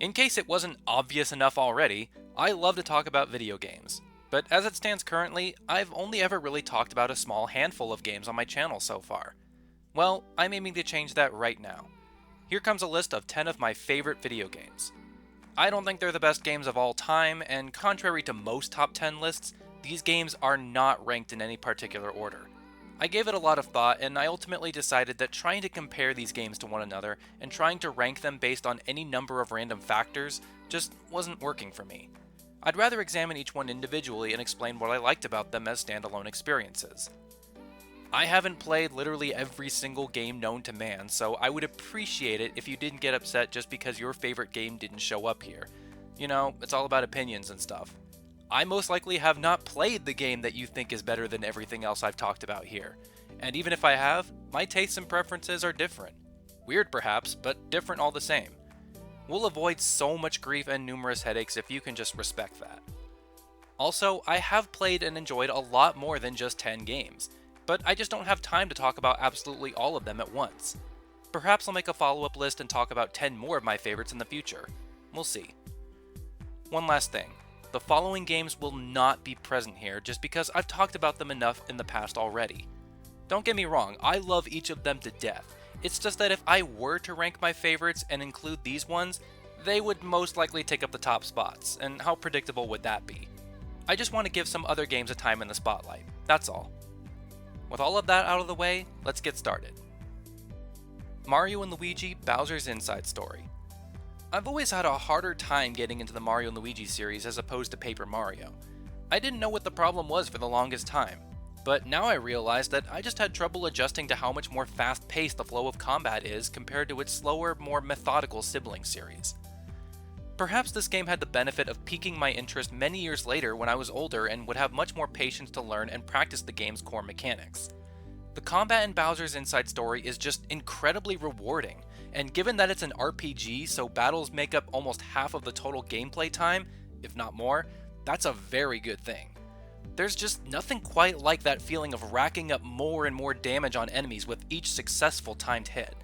In case it wasn't obvious enough already, I love to talk about video games. But as it stands currently, I've only ever really talked about a small handful of games on my channel so far. Well, I'm aiming to change that right now. Here comes a list of 10 of my favorite video games. I don't think they're the best games of all time, and contrary to most top 10 lists, these games are not ranked in any particular order. I gave it a lot of thought, and I ultimately decided that trying to compare these games to one another and trying to rank them based on any number of random factors just wasn't working for me. I'd rather examine each one individually and explain what I liked about them as standalone experiences. I haven't played literally every single game known to man, so I would appreciate it if you didn't get upset just because your favorite game didn't show up here. You know, it's all about opinions and stuff. I most likely have not played the game that you think is better than everything else I've talked about here. And even if I have, my tastes and preferences are different. Weird perhaps, but different all the same. We'll avoid so much grief and numerous headaches if you can just respect that. Also, I have played and enjoyed a lot more than just 10 games, but I just don't have time to talk about absolutely all of them at once. Perhaps I'll make a follow-up list and talk about 10 more of my favorites in the future. We'll see. One last thing. The following games will not be present here just because I've talked about them enough in the past already. Don't get me wrong, I love each of them to death. It's just that if I were to rank my favorites and include these ones, they would most likely take up the top spots, and how predictable would that be? I just want to give some other games a time in the spotlight, that's all. With all of that out of the way, let's get started. Mario & Luigi Bowser's Inside Story. I've always had a harder time getting into the Mario & Luigi series as opposed to Paper Mario. I didn't know what the problem was for the longest time, but now I realize that I just had trouble adjusting to how much more fast-paced the flow of combat is compared to its slower, more methodical sibling series. Perhaps this game had the benefit of piquing my interest many years later when I was older and would have much more patience to learn and practice the game's core mechanics. The combat in Bowser's Inside Story is just incredibly rewarding, and given that it's an RPG, so battles make up almost half of the total gameplay time, if not more, that's a very good thing. There's just nothing quite like that feeling of racking up more and more damage on enemies with each successful timed hit.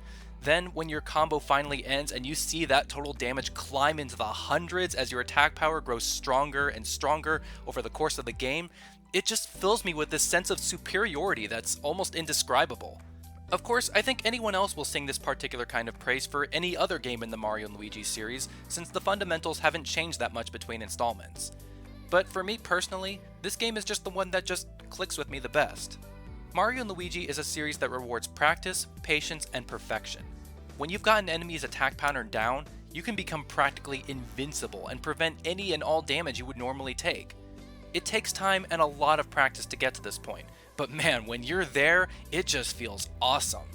Then, when your combo finally ends and you see that total damage climb into the hundreds as your attack power grows stronger and stronger over the course of the game, it just fills me with this sense of superiority that's almost indescribable. Of course, I think anyone else will sing this particular kind of praise for any other game in the Mario & Luigi series, since the fundamentals haven't changed that much between installments. But for me personally, this game is just the one that just clicks with me the best. Mario & Luigi is a series that rewards practice, patience, and perfection. When you've got an enemy's attack pattern down, you can become practically invincible and prevent any and all damage you would normally take. It takes time and a lot of practice to get to this point, but man, when you're there, it just feels awesome.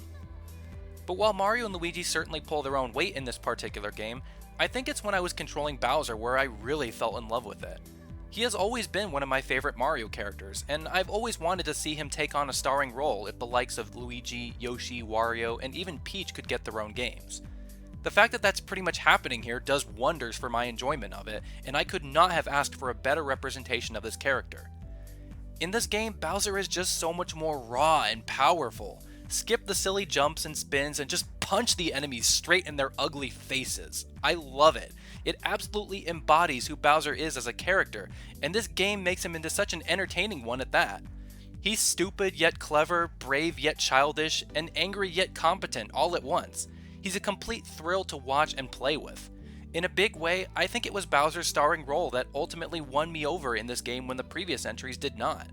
But while Mario and Luigi certainly pull their own weight in this particular game, I think it's when I was controlling Bowser where I really fell in love with it. He has always been one of my favorite Mario characters, and I've always wanted to see him take on a starring role if the likes of Luigi, Yoshi, Wario, and even Peach could get their own games. The fact that that's pretty much happening here does wonders for my enjoyment of it, and I could not have asked for a better representation of this character. In this game, Bowser is just so much more raw and powerful. Skip the silly jumps and spins and just punch the enemies straight in their ugly faces. I love it. It absolutely embodies who Bowser is as a character, and this game makes him into such an entertaining one at that. He's stupid yet clever, brave yet childish, and angry yet competent all at once. He's a complete thrill to watch and play with. In a big way, I think it was Bowser's starring role that ultimately won me over in this game when the previous entries did not.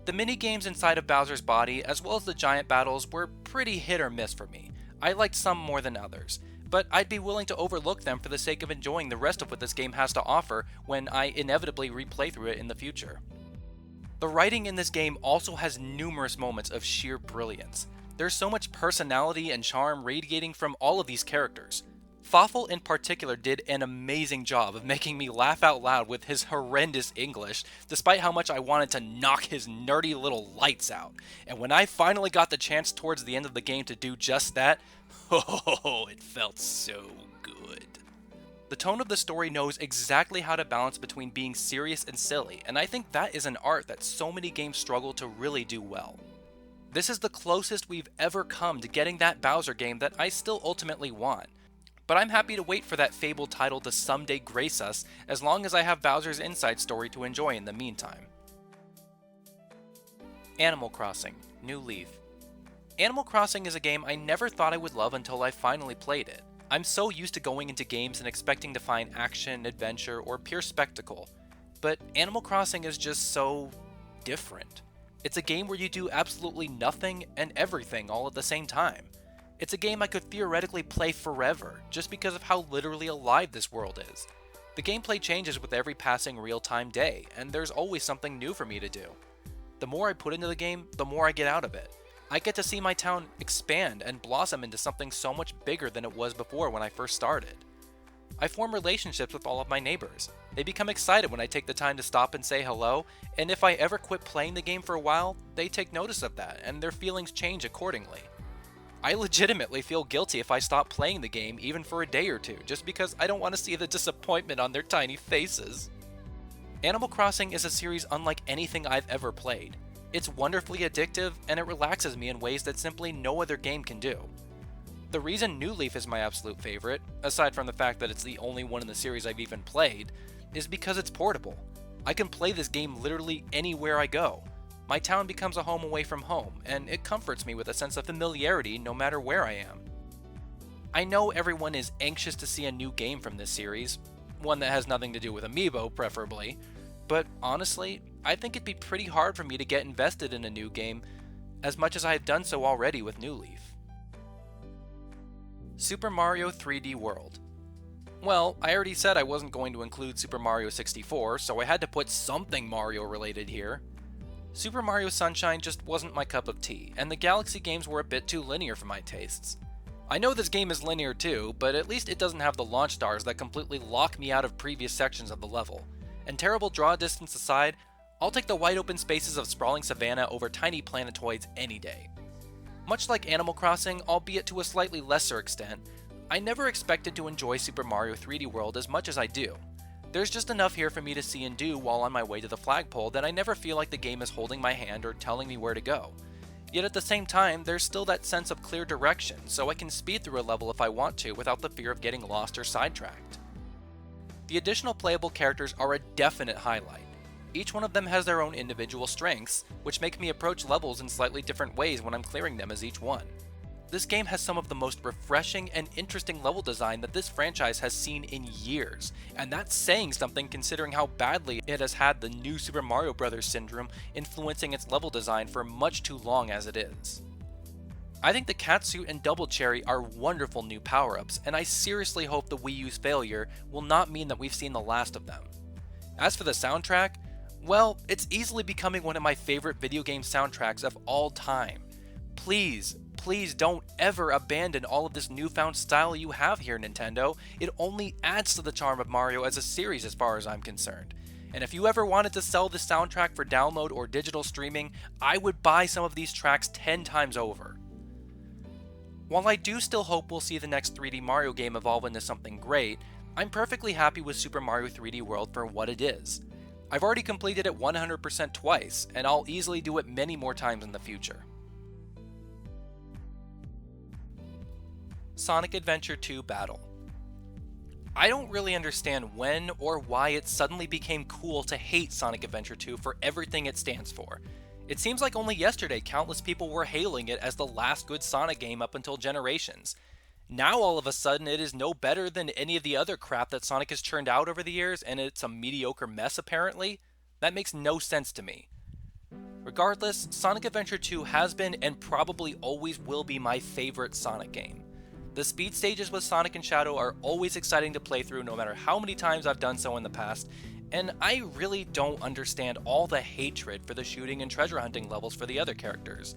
The mini-games inside of Bowser's body, as well as the giant battles, were pretty hit or miss for me. I liked some more than others, but I'd be willing to overlook them for the sake of enjoying the rest of what this game has to offer when I inevitably replay through it in the future. The writing in this game also has numerous moments of sheer brilliance. There's so much personality and charm radiating from all of these characters. Fawful in particular did an amazing job of making me laugh out loud with his horrendous English, despite how much I wanted to knock his nerdy little lights out. And when I finally got the chance towards the end of the game to do just that, oh, it felt so good. The tone of the story knows exactly how to balance between being serious and silly, and I think that is an art that so many games struggle to really do well. This is the closest we've ever come to getting that Bowser game that I still ultimately want. but I'm happy to wait for that fabled title to someday grace us as long as I have Bowser's Inside Story to enjoy in the meantime. Animal Crossing: New Leaf. Animal Crossing is a game I never thought I would love until I finally played it. I'm so used to going into games and expecting to find action, adventure, or pure spectacle, but Animal Crossing is just so different. It's a game where you do absolutely nothing and everything all at the same time. It's a game I could theoretically play forever, just because of how literally alive this world is. The gameplay changes with every passing real-time day, and there's always something new for me to do. The more I put into the game, the more I get out of it. I get to see my town expand and blossom into something so much bigger than it was before when I first started. I form relationships with all of my neighbors. They become excited when I take the time to stop and say hello, and if I ever quit playing the game for a while, they take notice of that, and their feelings change accordingly. I legitimately feel guilty if I stop playing the game even for a day or two, just because I don't want to see the disappointment on their tiny faces. Animal Crossing is a series unlike anything I've ever played. It's wonderfully addictive, and it relaxes me in ways that simply no other game can do. The reason New Leaf is my absolute favorite, aside from the fact that it's the only one in the series I've even played, is because it's portable. I can play this game literally anywhere I go. My town becomes a home away from home, and it comforts me with a sense of familiarity no matter where I am. I know everyone is anxious to see a new game from this series, one that has nothing to do with Amiibo preferably, but honestly, I think it'd be pretty hard for me to get invested in a new game as much as I have done so already with New Leaf. Super Mario 3D World. Well, I already said I wasn't going to include Super Mario 64, so I had to put something Mario related here. Super Mario Sunshine just wasn't my cup of tea, and the Galaxy games were a bit too linear for my tastes. I know this game is linear too, but at least it doesn't have the launch stars that completely lock me out of previous sections of the level. And terrible draw distance aside, I'll take the wide open spaces of sprawling savanna over tiny planetoids any day. Much like Animal Crossing, albeit to a slightly lesser extent, I never expected to enjoy Super Mario 3D World as much as I do. There's just enough here for me to see and do while on my way to the flagpole that I never feel like the game is holding my hand or telling me where to go. Yet at the same time, there's still that sense of clear direction, so I can speed through a level if I want to without the fear of getting lost or sidetracked. The additional playable characters are a definite highlight. Each one of them has their own individual strengths, which make me approach levels in slightly different ways when I'm clearing them as each one. This game has some of the most refreshing and interesting level design that this franchise has seen in years, and that's saying something considering how badly it has had the new Super Mario Bros. Syndrome influencing its level design for much too long as it is. I think the Catsuit and Double Cherry are wonderful new power-ups, and I seriously hope the Wii U's failure will not mean that we've seen the last of them. As for the soundtrack, well, it's easily becoming one of my favorite video game soundtracks of all time. Please don't ever abandon all of this newfound style you have here, Nintendo. It only adds to the charm of Mario as a series as far as I'm concerned. And if you ever wanted to sell this soundtrack for download or digital streaming, I would buy some of these tracks 10 times over. While I do still hope we'll see the next 3D Mario game evolve into something great, I'm perfectly happy with Super Mario 3D World for what it is. I've already completed it 100% twice, and I'll easily do it many more times in the future. Sonic Adventure 2 Battle. I don't really understand when or why it suddenly became cool to hate Sonic Adventure 2 for everything it stands for. It seems like only yesterday countless people were hailing it as the last good Sonic game up until Generations. Now all of a sudden it is no better than any of the other crap that Sonic has churned out over the years, and it's a mediocre mess apparently? That makes no sense to me. Regardless, Sonic Adventure 2 has been and probably always will be my favorite Sonic game. The speed stages with Sonic and Shadow are always exciting to play through no matter how many times I've done so in the past, and I really don't understand all the hatred for the shooting and treasure hunting levels for the other characters.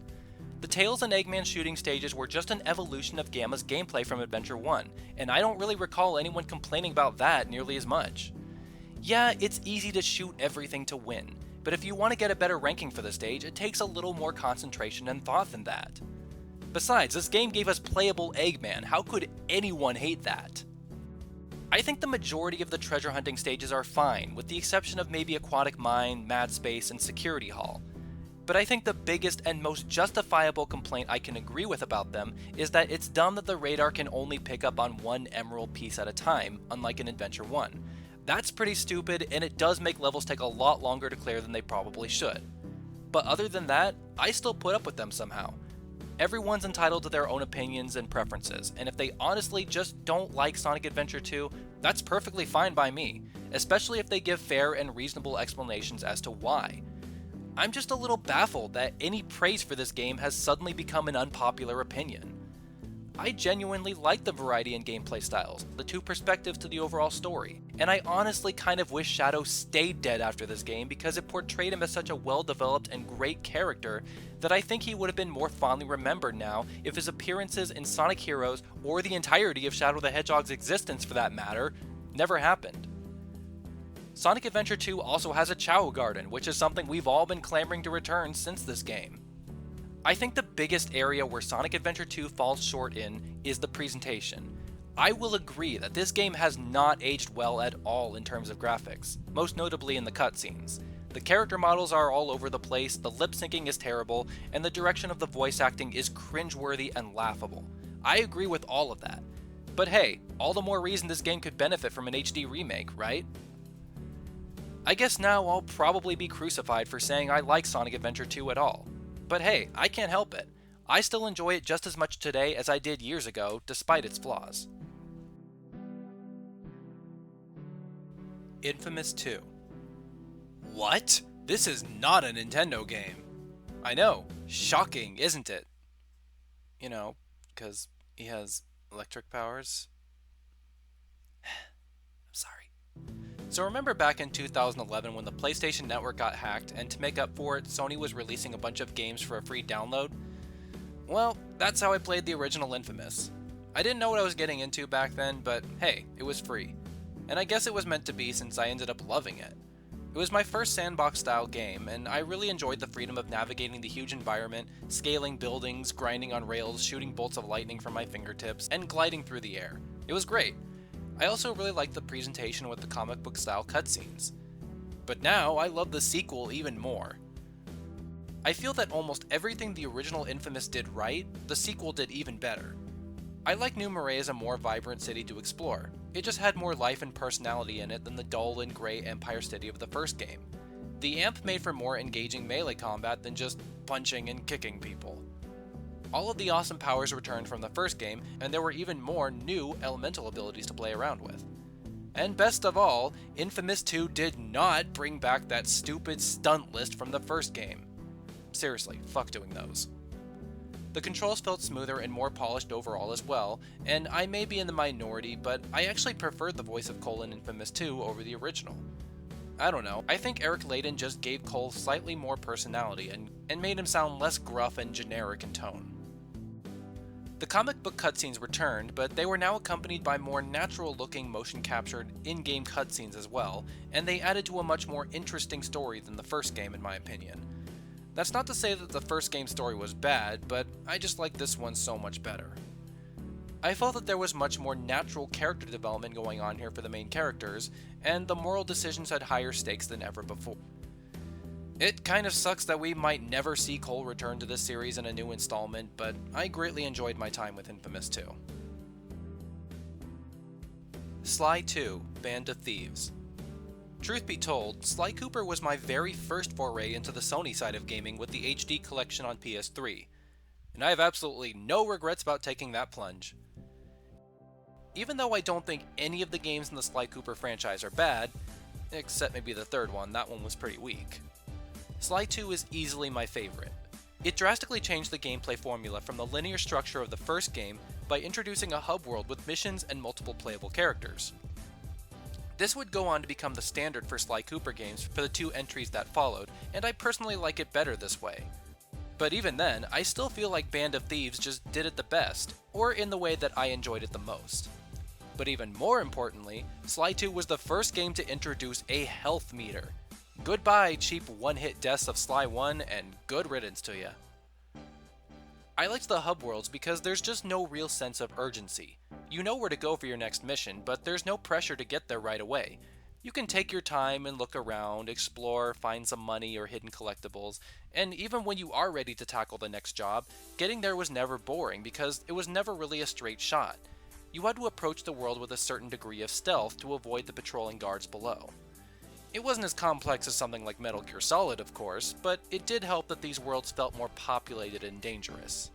The Tails and Eggman shooting stages were just an evolution of Gamma's gameplay from Adventure 1, and I don't really recall anyone complaining about that nearly as much. Yeah, it's easy to shoot everything to win, but if you want to get a better ranking for the stage, it takes a little more concentration and thought than that. Besides, this game gave us playable Eggman. How could anyone hate that? I think the majority of the treasure hunting stages are fine, with the exception of maybe Aquatic Mine, Mad Space, and Security Hall. But I think the biggest and most justifiable complaint I can agree with about them is that it's dumb that the radar can only pick up on one emerald piece at a time, unlike in Adventure 1. That's pretty stupid, and it does make levels take a lot longer to clear than they probably should. But other than that, I still put up with them somehow. Everyone's entitled to their own opinions and preferences, and if they honestly just don't like Sonic Adventure 2, that's perfectly fine by me, especially if they give fair and reasonable explanations as to why. I'm just a little baffled that any praise for this game has suddenly become an unpopular opinion. I genuinely like the variety in gameplay styles, the two perspectives to the overall story, and I honestly kind of wish Shadow stayed dead after this game because it portrayed him as such a well-developed and great character that I think he would have been more fondly remembered now if his appearances in Sonic Heroes, or the entirety of Shadow the Hedgehog's existence for that matter, never happened. Sonic Adventure 2 also has a Chow Garden, which is something we've all been clamoring to return since this game. I think the biggest area where Sonic Adventure 2 falls short in is the presentation. I will agree that this game has not aged well at all in terms of graphics, most notably in the cutscenes. The character models are all over the place, the lip syncing is terrible, and the direction of the voice acting is cringeworthy and laughable. I agree with all of that. But hey, all the more reason this game could benefit from an HD remake, right? I guess now I'll probably be crucified for saying I like Sonic Adventure 2 at all. But hey, I can't help it. I still enjoy it just as much today as I did years ago, despite its flaws. Infamous 2. What? This is not a Nintendo game. I know, shocking, isn't it? You know, because he has electric powers. I'm sorry. So remember back in 2011 when the PlayStation Network got hacked, and to make up for it, Sony was releasing a bunch of games for a free download? Well, that's how I played the original Infamous. I didn't know what I was getting into back then, but hey, it was free. And I guess it was meant to be since I ended up loving it. It was my first sandbox-style game, and I really enjoyed the freedom of navigating the huge environment, scaling buildings, grinding on rails, shooting bolts of lightning from my fingertips, and gliding through the air. It was great. I also really liked the presentation with the comic book style cutscenes. But now, I love the sequel even more. I feel that almost everything the original Infamous did right, the sequel did even better. I like New Marais as a more vibrant city to explore. It just had more life and personality in it than the dull and grey Empire City of the first game. The AMP made for more engaging melee combat than just punching and kicking people. All of the awesome powers returned from the first game, and there were even more new elemental abilities to play around with. And best of all, Infamous 2 did not bring back that stupid stunt list from the first game. Seriously, fuck doing those. The controls felt smoother and more polished overall as well, and I may be in the minority, but I actually preferred the voice of Cole in Infamous 2 over the original. I don't know, I think Eric Layden just gave Cole slightly more personality and made him sound less gruff and generic in tone. The comic book cutscenes returned, but they were now accompanied by more natural-looking motion-captured in-game cutscenes as well, and they added to a much more interesting story than the first game in my opinion. That's not to say that the first game's story was bad, but I just like this one so much better. I felt that there was much more natural character development going on here for the main characters, and the moral decisions had higher stakes than ever before. It kind of sucks that we might never see Cole return to this series in a new installment, but I greatly enjoyed my time with Infamous 2. Sly 2: Band of Thieves. Truth be told, Sly Cooper was my very first foray into the Sony side of gaming with the HD collection on PS3, and I have absolutely no regrets about taking that plunge. Even though I don't think any of the games in the Sly Cooper franchise are bad, except maybe the third one, that one was pretty weak, Sly 2 is easily my favorite. It drastically changed the gameplay formula from the linear structure of the first game by introducing a hub world with missions and multiple playable characters. This would go on to become the standard for Sly Cooper games for the two entries that followed, and I personally like it better this way. But even then, I still feel like Band of Thieves just did it the best, or in the way that I enjoyed it the most. But even more importantly, Sly 2 was the first game to introduce a health meter. Goodbye, cheap one-hit deaths of Sly 1, and good riddance to ya. I liked the hub worlds because there's just no real sense of urgency. You know where to go for your next mission, but there's no pressure to get there right away. You can take your time and look around, explore, find some money or hidden collectibles, and even when you are ready to tackle the next job, getting there was never boring because it was never really a straight shot. You had to approach the world with a certain degree of stealth to avoid the patrolling guards below. It wasn't as complex as something like Metal Gear Solid, of course, but it did help that these worlds felt more populated and dangerous.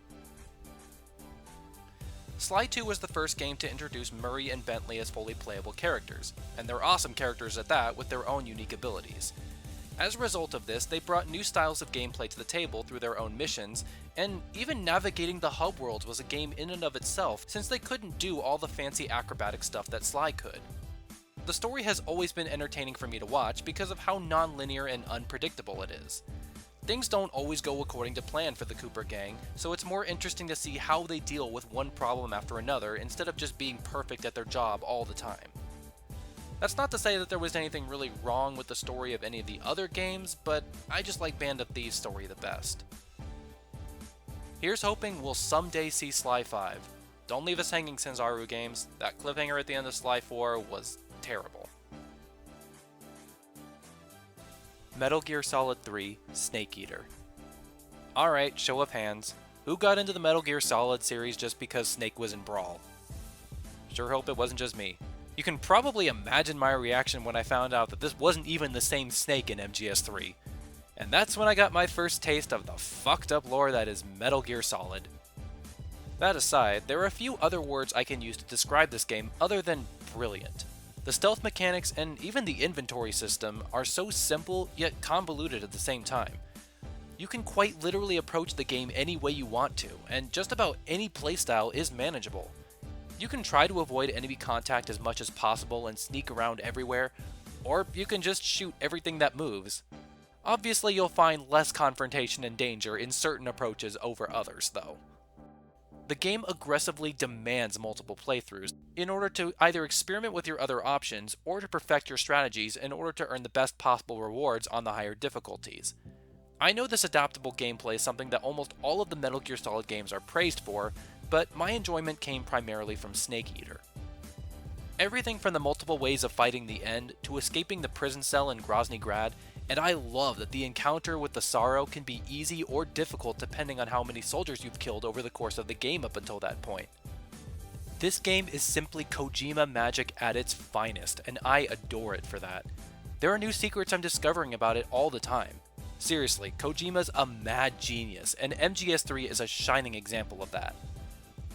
Sly 2 was the first game to introduce Murray and Bentley as fully playable characters, and they're awesome characters at that with their own unique abilities. As a result of this, they brought new styles of gameplay to the table through their own missions, and even navigating the hub worlds was a game in and of itself since they couldn't do all the fancy acrobatic stuff that Sly could. The story has always been entertaining for me to watch because of how non-linear and unpredictable it is. Things don't always go according to plan for the Cooper gang, so it's more interesting to see how they deal with one problem after another instead of just being perfect at their job all the time. That's not to say that there was anything really wrong with the story of any of the other games, but I just like Band of Thieves' story the best. Here's hoping we'll someday see Sly 5. Don't leave us hanging, Sanzaru Games. That cliffhanger at the end of Sly 4 was terrible. Metal Gear Solid 3 Snake Eater. Alright, show of hands. Who got into the Metal Gear Solid series just because Snake was in Brawl? Sure hope it wasn't just me. You can probably imagine my reaction when I found out that this wasn't even the same Snake in MGS3. And that's when I got my first taste of the fucked up lore that is Metal Gear Solid. That aside, there are a few other words I can use to describe this game other than brilliant. The stealth mechanics and even the inventory system are so simple yet convoluted at the same time. You can quite literally approach the game any way you want to, and just about any playstyle is manageable. You can try to avoid enemy contact as much as possible and sneak around everywhere, or you can just shoot everything that moves. Obviously, you'll find less confrontation and danger in certain approaches over others, though. The game aggressively demands multiple playthroughs in order to either experiment with your other options or to perfect your strategies in order to earn the best possible rewards on the higher difficulties. I know this adaptable gameplay is something that almost all of the Metal Gear Solid games are praised for, but my enjoyment came primarily from Snake Eater. Everything from the multiple ways of fighting the end to escaping the prison cell in Grozny Grad, and I love that the encounter with the Sorrow can be easy or difficult depending on how many soldiers you've killed over the course of the game up until that point. This game is simply Kojima magic at its finest, and I adore it for that. There are new secrets I'm discovering about it all the time. Seriously, Kojima's a mad genius, and MGS3 is a shining example of that.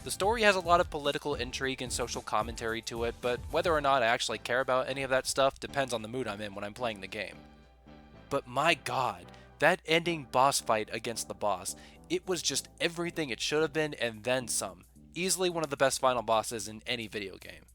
The story has a lot of political intrigue and social commentary to it, but whether or not I actually care about any of that stuff depends on the mood I'm in when I'm playing the game. But my god, that ending boss fight against the boss, it was just everything it should have been and then some. Easily one of the best final bosses in any video game.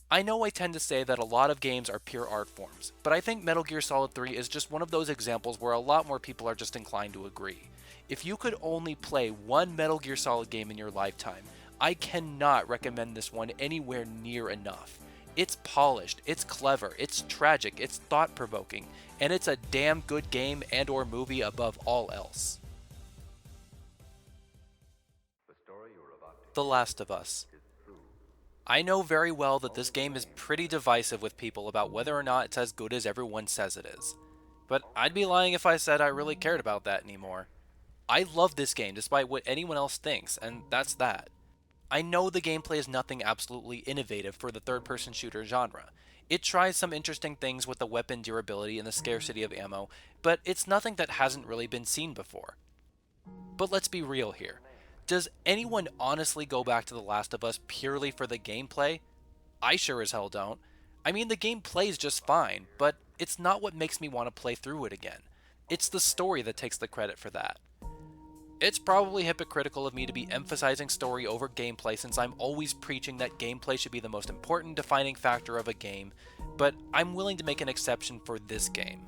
I know I tend to say that a lot of games are pure art forms, but I think Metal Gear Solid 3 is just one of those examples where a lot more people are just inclined to agree. If you could only play one Metal Gear Solid game in your lifetime, I cannot recommend this one anywhere near enough. It's polished, it's clever, it's tragic, it's thought-provoking, and it's a damn good game and or movie above all else. The Last of Us. I know very well that this game is pretty divisive with people about whether or not it's as good as everyone says it is. But I'd be lying if I said I really cared about that anymore. I love this game despite what anyone else thinks, and that's that. I know the gameplay is nothing absolutely innovative for the third-person shooter genre. It tries some interesting things with the weapon durability and the scarcity of ammo, but it's nothing that hasn't really been seen before. But let's be real here. Does anyone honestly go back to The Last of Us purely for the gameplay? I sure as hell don't. I mean, the game plays just fine, but it's not what makes me want to play through it again. It's the story that takes the credit for that. It's probably hypocritical of me to be emphasizing story over gameplay since I'm always preaching that gameplay should be the most important defining factor of a game, but I'm willing to make an exception for this game.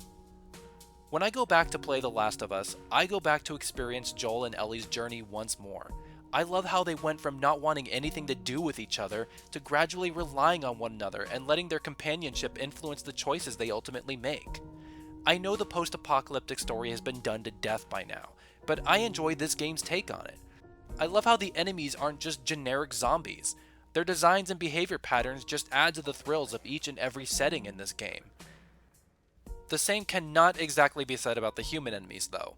When I go back to play The Last of Us, I go back to experience Joel and Ellie's journey once more. I love how they went from not wanting anything to do with each other to gradually relying on one another and letting their companionship influence the choices they ultimately make. I know the post-apocalyptic story has been done to death by now, but I enjoy this game's take on it. I love how the enemies aren't just generic zombies. Their designs and behavior patterns just add to the thrills of each and every setting in this game. The same cannot exactly be said about the human enemies though.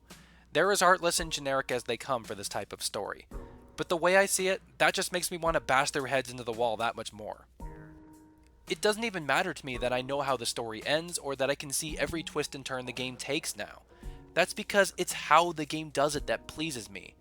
They're as heartless and generic as they come for this type of story. But the way I see it, that just makes me want to bash their heads into the wall that much more. It doesn't even matter to me that I know how the story ends or that I can see every twist and turn the game takes now. That's because it's how the game does it that pleases me.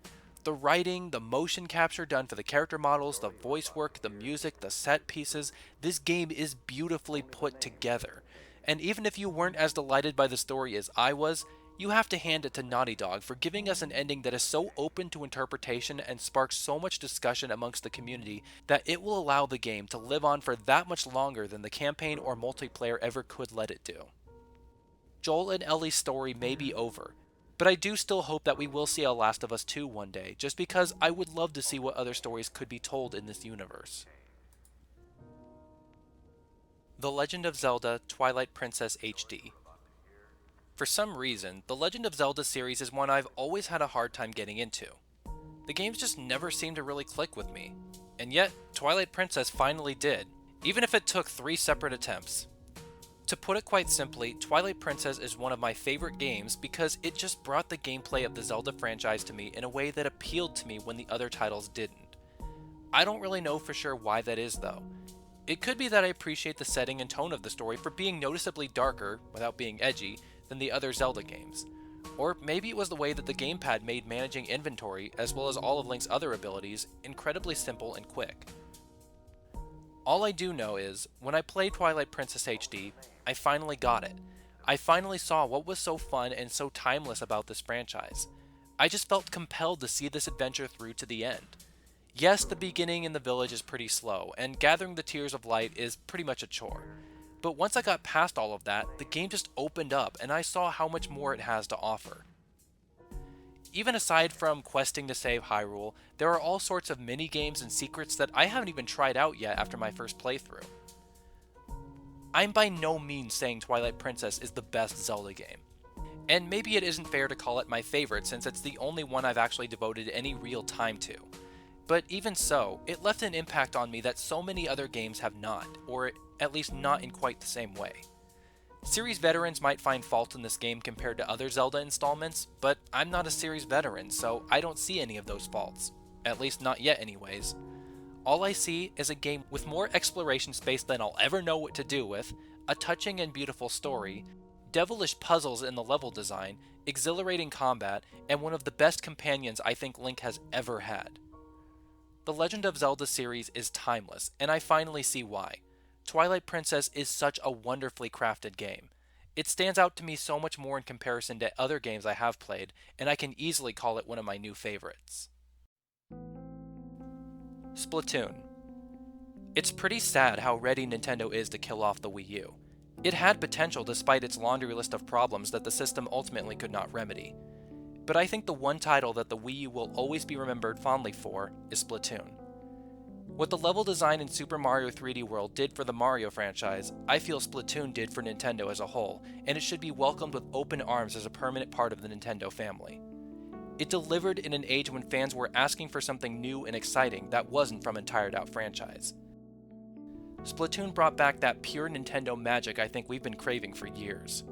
The writing, the motion capture done for the character models, the voice work, the music, the set pieces, this game is beautifully put together. And even if you weren't as delighted by the story as I was, you have to hand it to Naughty Dog for giving us an ending that is so open to interpretation and sparks so much discussion amongst the community that it will allow the game to live on for that much longer than the campaign or multiplayer ever could let it do. Joel and Ellie's story may be over, but I do still hope that we will see a Last of Us 2 one day, just because I would love to see what other stories could be told in this universe. The Legend of Zelda Twilight Princess HD. For some reason, the Legend of Zelda series is one I've always had a hard time getting into. The games just never seem to really click with me, and yet Twilight Princess finally did, even if it took 3 separate attempts. To put it quite simply, Twilight Princess is one of my favorite games because it just brought the gameplay of the Zelda franchise to me in a way that appealed to me when the other titles didn't. I don't really know for sure why that is though. It could be that I appreciate the setting and tone of the story for being noticeably darker, without being edgy, than the other Zelda games. Or maybe it was the way that the gamepad made managing inventory, as well as all of Link's other abilities, incredibly simple and quick. All I do know is, when I played Twilight Princess HD, I finally got it. I finally saw what was so fun and so timeless about this franchise. I just felt compelled to see this adventure through to the end. Yes, the beginning in the village is pretty slow, and gathering the Tears of Light is pretty much a chore. But once I got past all of that, the game just opened up and I saw how much more it has to offer. Even aside from questing to save Hyrule, there are all sorts of mini-games and secrets that I haven't even tried out yet after my first playthrough. I'm by no means saying Twilight Princess is the best Zelda game. And maybe it isn't fair to call it my favorite since it's the only one I've actually devoted any real time to. But even so, it left an impact on me that so many other games have not, or at least not in quite the same way. Series veterans might find fault in this game compared to other Zelda installments, but I'm not a series veteran, so I don't see any of those faults. At least not yet anyways. All I see is a game with more exploration space than I'll ever know what to do with, a touching and beautiful story, devilish puzzles in the level design, exhilarating combat, and one of the best companions I think Link has ever had. The Legend of Zelda series is timeless, and I finally see why. Twilight Princess is such a wonderfully crafted game. It stands out to me so much more in comparison to other games I have played, and I can easily call it one of my new favorites. Splatoon. It's pretty sad how ready Nintendo is to kill off the Wii U. It had potential despite its laundry list of problems that the system ultimately could not remedy. But I think the one title that the Wii U will always be remembered fondly for is Splatoon. What the level design in Super Mario 3D World did for the Mario franchise, I feel Splatoon did for Nintendo as a whole, and it should be welcomed with open arms as a permanent part of the Nintendo family. It delivered in an age when fans were asking for something new and exciting that wasn't from a tired-out franchise. Splatoon brought back that pure Nintendo magic I think we've been craving for years.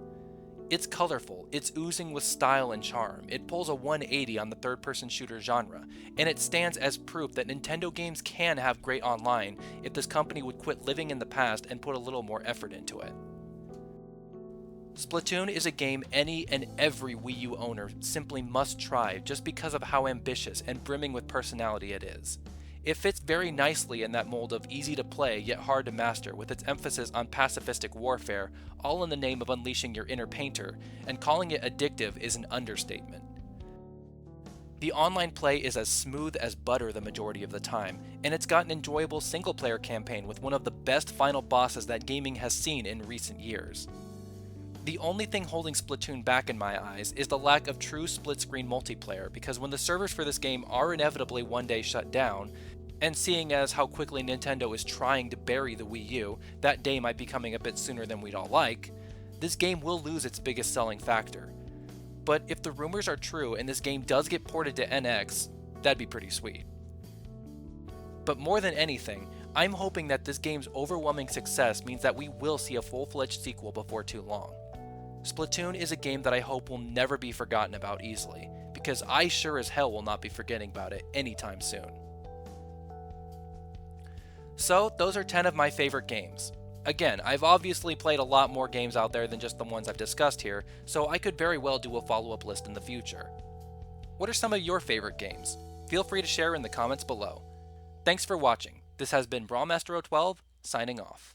It's colorful, it's oozing with style and charm, it pulls a 180 on the third-person shooter genre, and it stands as proof that Nintendo games can have great online if this company would quit living in the past and put a little more effort into it. Splatoon is a game any and every Wii U owner simply must try just because of how ambitious and brimming with personality it is. It fits very nicely in that mold of easy to play yet hard to master with its emphasis on pacifistic warfare, all in the name of unleashing your inner painter, and calling it addictive is an understatement. The online play is as smooth as butter the majority of the time, and it's got an enjoyable single-player campaign with one of the best final bosses that gaming has seen in recent years. The only thing holding Splatoon back in my eyes is the lack of true split-screen multiplayer, because when the servers for this game are inevitably one day shut down, and seeing as how quickly Nintendo is trying to bury the Wii U, that day might be coming a bit sooner than we'd all like, this game will lose its biggest selling factor. But if the rumors are true and this game does get ported to NX, that'd be pretty sweet. But more than anything, I'm hoping that this game's overwhelming success means that we will see a full-fledged sequel before too long. Splatoon is a game that I hope will never be forgotten about easily, because I sure as hell will not be forgetting about it anytime soon. So, those are 10 of my favorite games. Again, I've obviously played a lot more games out there than just the ones I've discussed here, so I could very well do a follow-up list in the future. What are some of your favorite games? Feel free to share in the comments below. Thanks for watching. This has been Brawlmaster012, signing off.